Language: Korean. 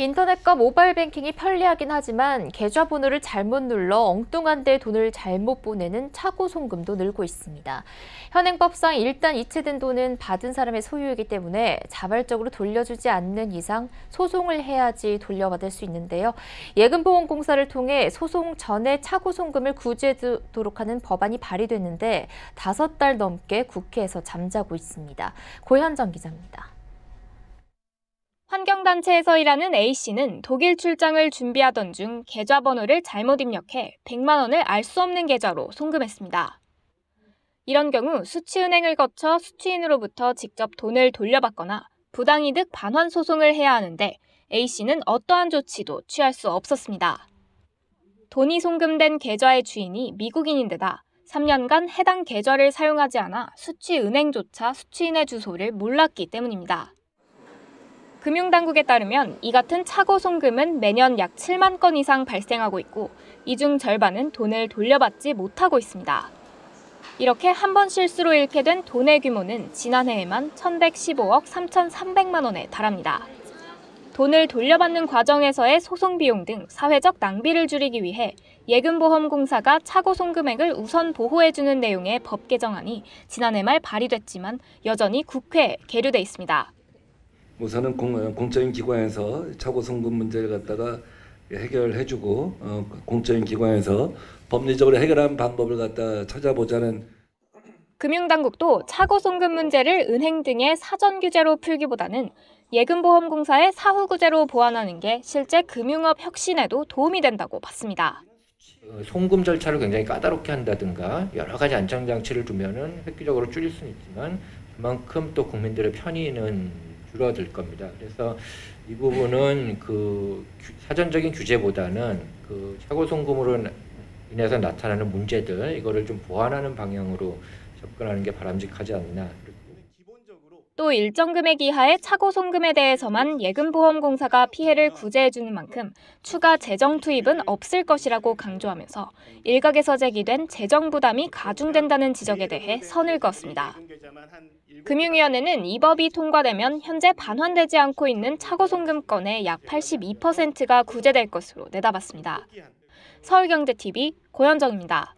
인터넷과 모바일 뱅킹이 편리하긴 하지만 계좌번호를 잘못 눌러 엉뚱한 데 돈을 잘못 보내는 차고 송금도 늘고 있습니다. 현행법상 일단 이체된 돈은 받은 사람의 소유이기 때문에 자발적으로 돌려주지 않는 이상 소송을 해야지 돌려받을 수 있는데요. 예금보험공사를 통해 소송 전에 차고 송금을 구제하도록 하는 법안이 발의됐는데 5달 넘게 국회에서 잠자고 있습니다. 고현정 기자입니다. 환경단체에서 일하는 A씨는 독일 출장을 준비하던 중 계좌번호를 잘못 입력해 100만 원을 알 수 없는 계좌로 송금했습니다. 이런 경우 수취은행을 거쳐 수취인으로부터 직접 돈을 돌려받거나 부당이득 반환 소송을 해야 하는데 A씨는 어떠한 조치도 취할 수 없었습니다. 돈이 송금된 계좌의 주인이 미국인인데다 3년간 해당 계좌를 사용하지 않아 수취은행조차 수취인의 주소를 몰랐기 때문입니다. 금융당국에 따르면 이 같은 차고 송금은 매년 약 7만 건 이상 발생하고 있고 이 중 절반은 돈을 돌려받지 못하고 있습니다. 이렇게 한 번 실수로 잃게 된 돈의 규모는 지난해에만 1,115억 3,300만 원에 달합니다. 돈을 돌려받는 과정에서의 소송 비용 등 사회적 낭비를 줄이기 위해 예금보험공사가 차고 송금액을 우선 보호해주는 내용의 법 개정안이 지난해 말 발의됐지만 여전히 국회에 계류돼 있습니다. 우선은 공적인 기관에서 차고 송금 문제를 갖다가 해결해주고 공적인 기관에서 법리적으로 해결하는 방법을 갖다 찾아보자는. 금융당국도 차고 송금 문제를 은행 등의 사전 규제로 풀기보다는 예금보험공사의 사후 규제로 보완하는 게 실제 금융업 혁신에도 도움이 된다고 봤습니다. 송금 절차를 굉장히 까다롭게 한다든가 여러 가지 안전장치를 두면은 획기적으로 줄일 수는 있지만 그만큼 또 국민들의 편의는 줄어들 겁니다. 그래서 이 부분은 그 사전적인 규제보다는 그 차고 송금으로 인해서 나타나는 문제들 이거를 좀 보완하는 방향으로 접근하는 게 바람직하지 않나. 또 일정 금액 이하의 차고 송금에 대해서만 예금보험공사가 피해를 구제해주는 만큼 추가 재정 투입은 없을 것이라고 강조하면서 일각에서 제기된 재정 부담이 가중된다는 지적에 대해 선을 그었습니다. 금융위원회는 이 법이 통과되면 현재 반환되지 않고 있는 차고 송금 건의 약 82%가 구제될 것으로 내다봤습니다. 서울경제TV 고현정입니다.